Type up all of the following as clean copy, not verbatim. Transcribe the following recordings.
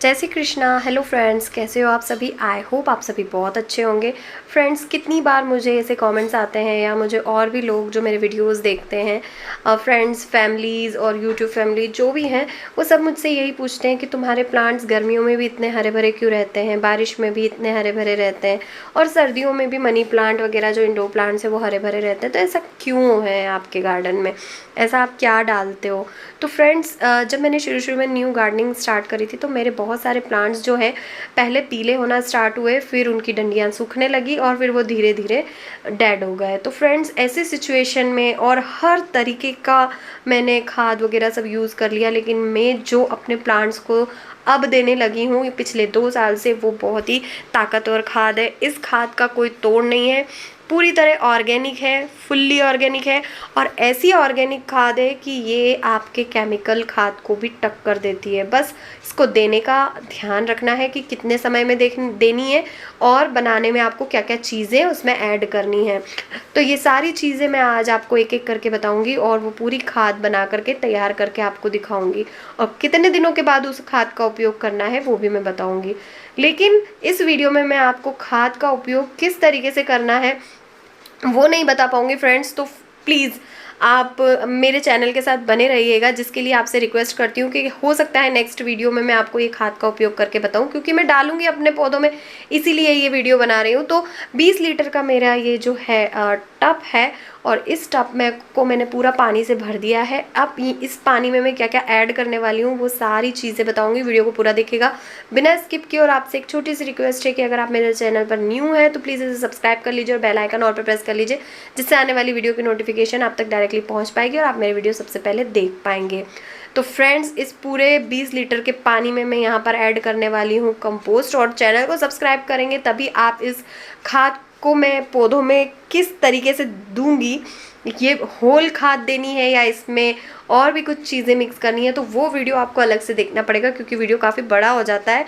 जय Shri Krishna. Hello friends, कैसे हो आप सभी। आई होप आप सभी बहुत अच्छे होंगे। फ्रेंड्स, कितनी बार मुझे ऐसे कमेंट्स आते हैं या मुझे और भी लोग जो मेरे वीडियोस देखते हैं, फ्रेंड्स, फैमिलीज़ और यूट्यूब फैमिली जो भी हैं, वो सब मुझसे यही पूछते हैं कि तुम्हारे प्लांट्स गर्मियों में भी इतने हरे भरे क्यों रहते हैं, बारिश में भी इतने हरे भरे रहते हैं और सर्दियों में भी मनी प्लांट वगैरह जो इंडोर प्लांट्स है वो हरे भरे रहते हैं। तो ऐसा क्यों है आपके गार्डन में, ऐसा आप क्या डालते हो। तो फ्रेंड्स, जब मैंने शुरू शुरू में न्यू गार्डनिंग स्टार्ट करी थी तो मेरे बहुत सारे प्लांट्स जो है पहले पीले होना स्टार्ट हुए, फिर उनकी डंडियाँ सूखने लगी और फिर वो धीरे धीरे डेड हो गए। तो फ्रेंड्स, ऐसी सिचुएशन में और हर तरीके का मैंने खाद वगैरह सब यूज़ कर लिया, लेकिन मैं जो अपने प्लांट्स को अब देने लगी हूँ पिछले 2 साल से, वो बहुत ही ताकतवर खाद है। इस खाद का कोई तोड़ नहीं है, पूरी तरह ऑर्गेनिक है, फुल्ली ऑर्गेनिक है और ऐसी ऑर्गेनिक खाद है कि ये आपके केमिकल खाद को भी टक्कर देती है। बस इसको देने का ध्यान रखना है कि कितने समय में देनी है और बनाने में आपको क्या क्या चीज़ें उसमें ऐड करनी है। तो ये सारी चीज़ें मैं आज आपको एक एक करके बताऊंगी और वो पूरी खाद बना करके तैयार करके आपको दिखाऊंगी और कितने दिनों के बाद उस खाद का उपयोग करना है वो भी मैं बताऊंगी। लेकिन इस वीडियो में मैं आपको खाद का उपयोग किस तरीके से करना है वो नहीं बता पाऊंगी फ्रेंड्स। तो प्लीज़ आप मेरे चैनल के साथ बने रहिएगा, जिसके लिए आपसे रिक्वेस्ट करती हूँ कि हो सकता है नेक्स्ट वीडियो में मैं आपको ये खाद का उपयोग करके बताऊँ, क्योंकि मैं डालूंगी अपने पौधों में, इसीलिए ये वीडियो बना रही हूँ। तो 20 लीटर का मेरा ये जो है टब है और इस टब में को मैंने पूरा पानी से भर दिया है। अब इस पानी में मैं क्या क्या ऐड करने वाली हूँ वो सारी चीज़ें बताऊंगी। वीडियो को पूरा देखिएगा बिना स्किप किए। और आपसे एक छोटी सी रिक्वेस्ट है कि अगर आप मेरे चैनल पर न्यू हैं तो प्लीज़ इसे सब्सक्राइब कर लीजिए और बेल आइकन और पर प्रेस कर लीजिए, जिससे आने वाली वीडियो की नोटिफिकेशन आप तक डायरेक्टली पहुँच पाएगी और आप मेरे वीडियो सबसे पहले देख पाएंगे। तो फ्रेंड्स, इस पूरे 20 लीटर के पानी में मैं यहाँ पर ऐड करने वाली हूँ कंपोस्ट। और चैनल को सब्सक्राइब करेंगे तभी आप इस खाद को मैं पौधों में किस तरीके से दूंगी, ये होल खाद देनी है या इसमें और भी कुछ चीज़ें मिक्स करनी है, तो वो वीडियो आपको अलग से देखना पड़ेगा क्योंकि वीडियो काफ़ी बड़ा हो जाता है।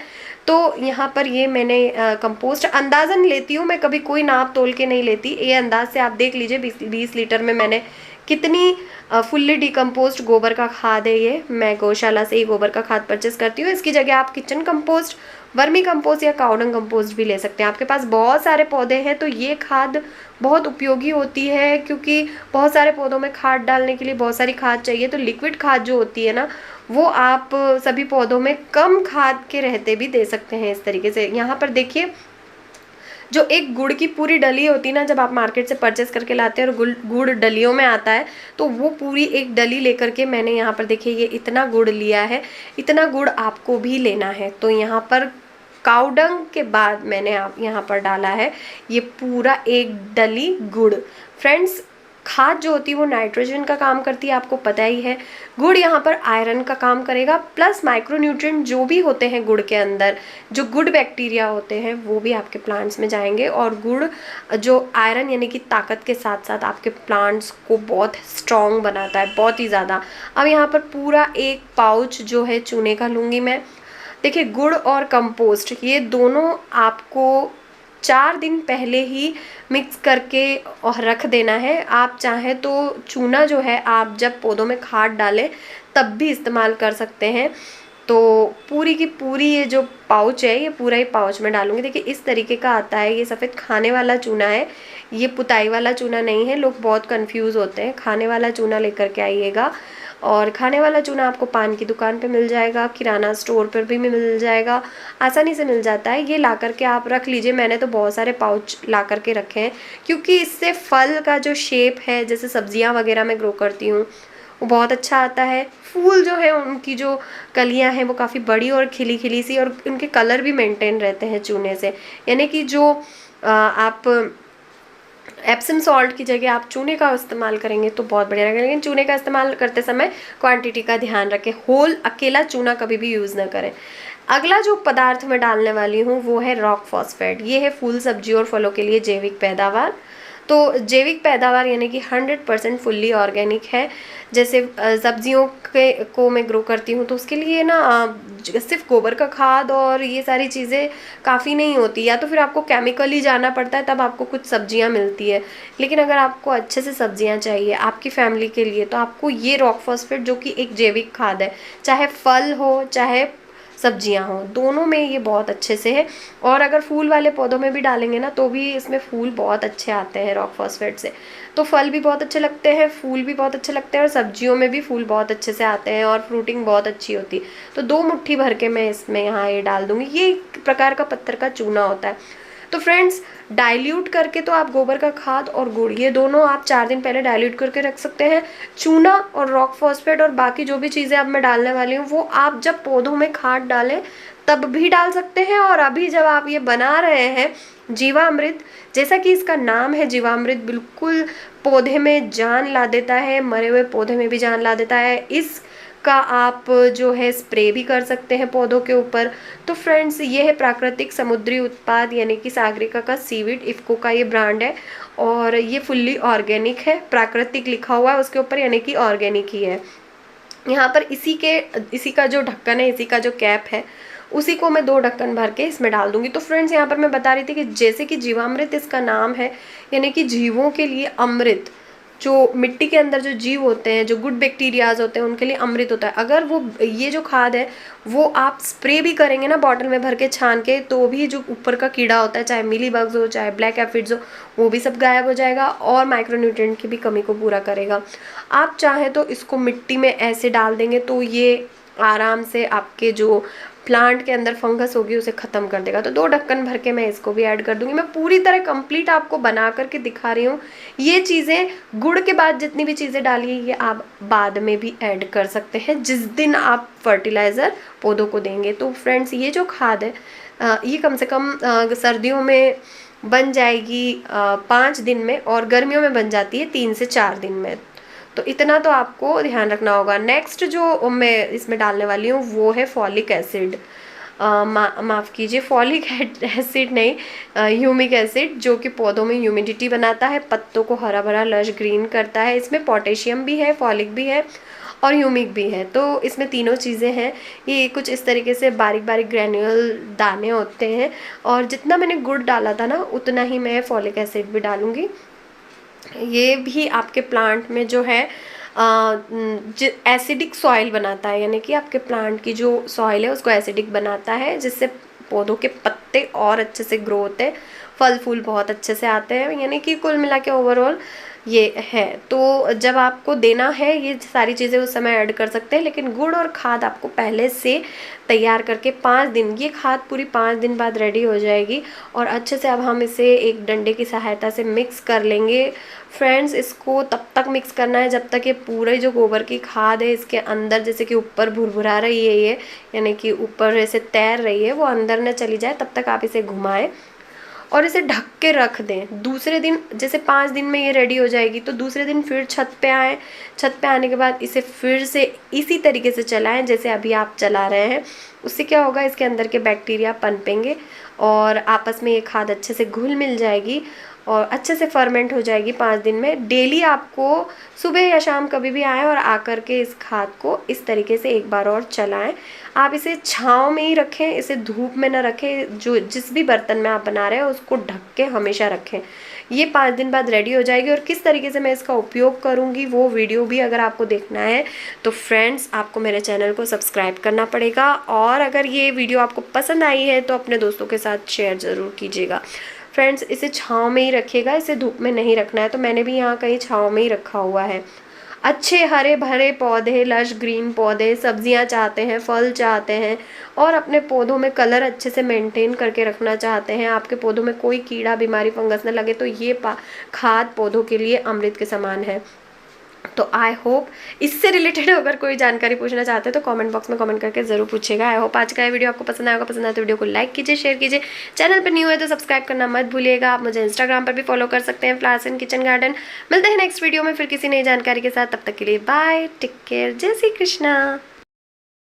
तो यहाँ पर ये मैंने कंपोस्ट अंदाज़न लेती हूँ, मैं कभी कोई नाप तोल के नहीं लेती। ये अंदाज से आप देख लीजिए 20 लीटर में मैंने कितनी फुल्ली डिकम्पोस्ट गोबर का खाद है। ये मैं गौशाला से ही गोबर का खाद परचेस करती हूँ। इसकी जगह आप किचन कंपोस्ट, वर्मी कंपोस्ट या काउडंग कंपोस्ट भी ले सकते हैं। आपके पास बहुत सारे पौधे हैं तो ये खाद बहुत उपयोगी होती है, क्योंकि बहुत सारे पौधों में खाद डालने के लिए बहुत सारी खाद चाहिए। तो लिक्विड खाद जो होती है ना, वो आप सभी पौधों में कम खाद के रहते भी दे सकते हैं इस तरीके से। यहाँ पर देखिए, जो एक गुड़ की पूरी डली होती है ना, जब आप मार्केट से परचेस करके लाते हैं और गुड़ डलियों में आता है, तो वो पूरी एक डली लेकर के मैंने यहाँ पर देखिए ये इतना गुड़ लिया है। इतना गुड़ आपको भी लेना है। तो यहाँ पर काउडंग के बाद मैंने आप यहाँ पर डाला है ये पूरा एक डली गुड़। फ्रेंड्स, खाद जो होती है वो नाइट्रोजन का काम करती है, आपको पता ही है। गुड़ यहाँ पर आयरन का काम करेगा, प्लस माइक्रोन्यूट्रिएंट जो भी होते हैं गुड़ के अंदर, जो गुड बैक्टीरिया होते हैं वो भी आपके प्लांट्स में जाएंगे। और गुड़ जो आयरन यानी कि ताकत के साथ साथ आपके प्लांट्स को बहुत स्ट्रॉन्ग बनाता है, बहुत ही ज़्यादा। अब यहाँ पर पूरा एक पाउच जो है चूने का लूँगी मैं। देखिए, गुड़ और कंपोस्ट ये दोनों आपको 4 दिन पहले ही मिक्स करके और रख देना है। आप चाहें तो चूना जो है आप जब पौधों में खाद डालें तब भी इस्तेमाल कर सकते हैं। तो पूरी की पूरी ये जो पाउच है ये पूरा ही पाउच में डालूंगी। देखिए इस तरीके का आता है। ये सफ़ेद खाने वाला चूना है, ये पुताई वाला चूना नहीं है। लोग बहुत कंफ्यूज होते हैं। खाने वाला चूना लेकर के आइएगा। और खाने वाला चूना आपको पान की दुकान पे मिल जाएगा, किराना स्टोर पर भी मिल जाएगा, आसानी से मिल जाता है। ये ला करके आप रख लीजिए। मैंने तो बहुत सारे पाउच ला करके रखे हैं, क्योंकि इससे फल का जो शेप है, जैसे सब्जियां वगैरह मैं ग्रो करती हूँ, वो बहुत अच्छा आता है। फूल जो है उनकी जो कलियां हैं वो काफ़ी बड़ी और खिली खिली सी, और उनके कलर भी मेंटेन रहते हैं चूने से। यानी कि जो आप एप्सम सॉल्ट की जगह आप चूने का इस्तेमाल करेंगे तो बहुत बढ़िया रहेगा। लेकिन चूने का इस्तेमाल करते समय क्वांटिटी का ध्यान रखें, होल अकेला चूना कभी भी यूज़ ना करें। अगला जो पदार्थ मैं डालने वाली हूँ वो है रॉक फॉस्फेट। ये है फूल, सब्जी और फलों के लिए जैविक पैदावार। तो जैविक पैदावार यानी कि 100% फुल्ली ऑर्गेनिक है। जैसे सब्जियों को मैं ग्रो करती हूँ तो उसके लिए ना सिर्फ गोबर का खाद और ये सारी चीज़ें काफ़ी नहीं होती, या तो फिर आपको केमिकली जाना पड़ता है तब आपको कुछ सब्जियाँ मिलती है। लेकिन अगर आपको अच्छे से सब्जियाँ चाहिए आपकी फैमिली के लिए तो आपको ये रॉक फॉस्फेट, जो कि एक जैविक खाद है, चाहे फल हो चाहे सब्जियां हों, दोनों में ये बहुत अच्छे से है। और अगर फूल वाले पौधों में भी डालेंगे ना तो भी इसमें फूल बहुत अच्छे आते हैं रॉक फॉस्फेट से। तो फल भी बहुत अच्छे लगते हैं, फूल भी बहुत अच्छे लगते हैं, और सब्जियों में भी फूल बहुत अच्छे से आते हैं और फ्रूटिंग बहुत अच्छी होती है। तो 2 मुट्ठी भर के मैं इसमें यहाँ ये डाल दूंगी। ये एक प्रकार का पत्थर का चूना होता है। तो फ्रेंड्स, डाइल्यूट करके तो आप गोबर का खाद और गुड़ ये दोनों आप 4 दिन पहले डाइल्यूट करके रख सकते हैं। चूना और रॉक फॉस्फेट और बाकी जो भी चीज़ें अब मैं डालने वाली हूँ वो आप जब पौधों में खाद डालें तब भी डाल सकते हैं। और अभी जब आप ये बना रहे हैं जीवामृत, जैसा कि इसका नाम है जीवामृत, बिल्कुल पौधे में जान ला देता है, मरे हुए पौधे में भी जान ला देता है। इस का आप जो है स्प्रे भी कर सकते हैं पौधों के ऊपर। तो फ्रेंड्स, ये है प्राकृतिक समुद्री उत्पाद यानी कि सागरिका का सीवीड, इफ्को का ये ब्रांड है और ये फुल्ली ऑर्गेनिक है। प्राकृतिक लिखा हुआ है उसके ऊपर यानी कि ऑर्गेनिक ही है। यहाँ पर इसी का जो ढक्कन है, इसी का जो कैप है, उसी को मैं 2 ढक्कन भर के इसमें डाल दूंगी। तो फ्रेंड्स, यहाँ पर मैं बता रही थी कि जैसे कि जीवामृत इसका नाम है यानी कि जीवों के लिए अमृत, जो मिट्टी के अंदर जो जीव होते हैं, जो गुड बैक्टीरियाज होते हैं, उनके लिए अमृत होता है। अगर वो ये जो खाद है वो आप स्प्रे भी करेंगे ना बॉटल में भर के छान के, तो भी जो ऊपर का कीड़ा होता है, चाहे मिली बग्स हो चाहे ब्लैक एफिड्स हो, वो भी सब गायब हो जाएगा और माइक्रोन्यूट्रिएंट की भी कमी को पूरा करेगा। आप चाहें तो इसको मिट्टी में ऐसे डाल देंगे तो ये आराम से आपके जो प्लांट के अंदर फंगस होगी उसे ख़त्म कर देगा। तो 2 ढक्कन भर के मैं इसको भी ऐड कर दूंगी। मैं पूरी तरह कंप्लीट आपको बना करके दिखा रही हूँ। ये चीज़ें गुड़ के बाद जितनी भी चीज़ें डालिए ये आप बाद में भी ऐड कर सकते हैं जिस दिन आप फर्टिलाइज़र पौधों को देंगे। तो फ्रेंड्स, ये जो खाद है ये कम से कम सर्दियों में बन जाएगी 5 दिन में, और गर्मियों में बन जाती है 3 से 4 दिन में। तो इतना तो आपको ध्यान रखना होगा। नेक्स्ट जो मैं इसमें डालने वाली हूँ वो है फॉलिक एसिड, माफ़ कीजिए, फॉलिक एसिड नहीं, ह्यूमिक एसिड, जो कि पौधों में ह्यूमिडिटी बनाता है, पत्तों को हरा भरा लश ग्रीन करता है। इसमें पोटेशियम भी है, फॉलिक भी है और ह्यूमिक भी है। तो इसमें तीनों चीज़ें हैं। ये कुछ इस तरीके से बारीक बारीक ग्रैन्यूल दाने होते हैं, और जितना मैंने गुड़ डाला था ना उतना ही मैं फॉलिक एसिड भी डालूँगी। ये भी आपके प्लांट में जो है एसिडिक सॉइल बनाता है, यानी कि आपके प्लांट की जो सॉइल है उसको एसिडिक बनाता है, जिससे पौधों के पत्ते और अच्छे से ग्रो होते हैं, फल फूल बहुत अच्छे से आते हैं। यानी कि कुल मिला के ओवरऑल ये है। तो जब आपको देना है ये सारी चीज़ें उस समय ऐड कर सकते हैं, लेकिन गुड़ और खाद आपको पहले से तैयार करके 5 दिन, ये खाद पूरी 5 दिन बाद रेडी हो जाएगी। और अच्छे से अब हम इसे एक डंडे की सहायता से मिक्स कर लेंगे। फ्रेंड्स, इसको तब तक मिक्स करना है जब तक ये पूरे जो गोबर की खाद है इसके अंदर, जैसे कि ऊपर भुरभुरा रही है ये, यानी कि ऊपर ऐसे तैर रही है, वो अंदर न चली जाए तब तक आप इसे घुमाएं और इसे ढक के रख दें। दूसरे दिन, जैसे 5 दिन में ये रेडी हो जाएगी, तो दूसरे दिन फिर छत पे आएँ। छत पे आने के बाद इसे फिर से इसी तरीके से चलाएं जैसे अभी आप चला रहे हैं। उससे क्या होगा, इसके अंदर के बैक्टीरिया पनपेंगे और आपस में ये खाद अच्छे से घुल मिल जाएगी और अच्छे से फर्मेंट हो जाएगी 5 दिन में। डेली आपको सुबह या शाम कभी भी आएँ और आकर के इस खाद को इस तरीके से एक बार और चलाएं। आप इसे छांव में ही रखें, इसे धूप में ना रखें। जो जिस भी बर्तन में आप बना रहे हैं उसको ढक के हमेशा रखें। ये 5 दिन बाद रेडी हो जाएगी। और किस तरीके से मैं इसका उपयोग करूँगी वो वीडियो भी अगर आपको देखना है तो फ्रेंड्स, आपको मेरे चैनल को सब्सक्राइब करना पड़ेगा। और अगर ये वीडियो आपको पसंद आई है तो अपने दोस्तों के साथ शेयर ज़रूर कीजिएगा। फ्रेंड्स, इसे छाँव में ही रखिएगा, इसे धूप में नहीं रखना है। तो मैंने भी यहाँ कहीं छाँव में ही रखा हुआ है। अच्छे हरे भरे पौधे, लश ग्रीन पौधे, सब्जियां चाहते हैं, फल चाहते हैं और अपने पौधों में कलर अच्छे से मेंटेन करके रखना चाहते हैं, आपके पौधों में कोई कीड़ा बीमारी फंगस न लगे, तो ये खाद पौधों के लिए अमृत के समान है। तो आई होप इससे रिलेटेड अगर कोई जानकारी पूछना चाहते हैं तो कमेंट बॉक्स में कमेंट करके ज़रूर पूछेगा। आई होप आज का ये वीडियो आपको पसंद आएगा। पसंद आए तो वीडियो को लाइक कीजिए, शेयर कीजिए। चैनल पर न्यू है तो सब्सक्राइब करना मत भूलिएगा। आप मुझे इंस्टाग्राम पर भी फॉलो कर सकते हैं, फ्लावर्स एंड किचन गार्डन। मिलते हैं नेक्स्ट वीडियो में फिर किसी नई जानकारी के साथ। तब तक के लिए बाय, टेक केयर, जय श्री कृष्णा।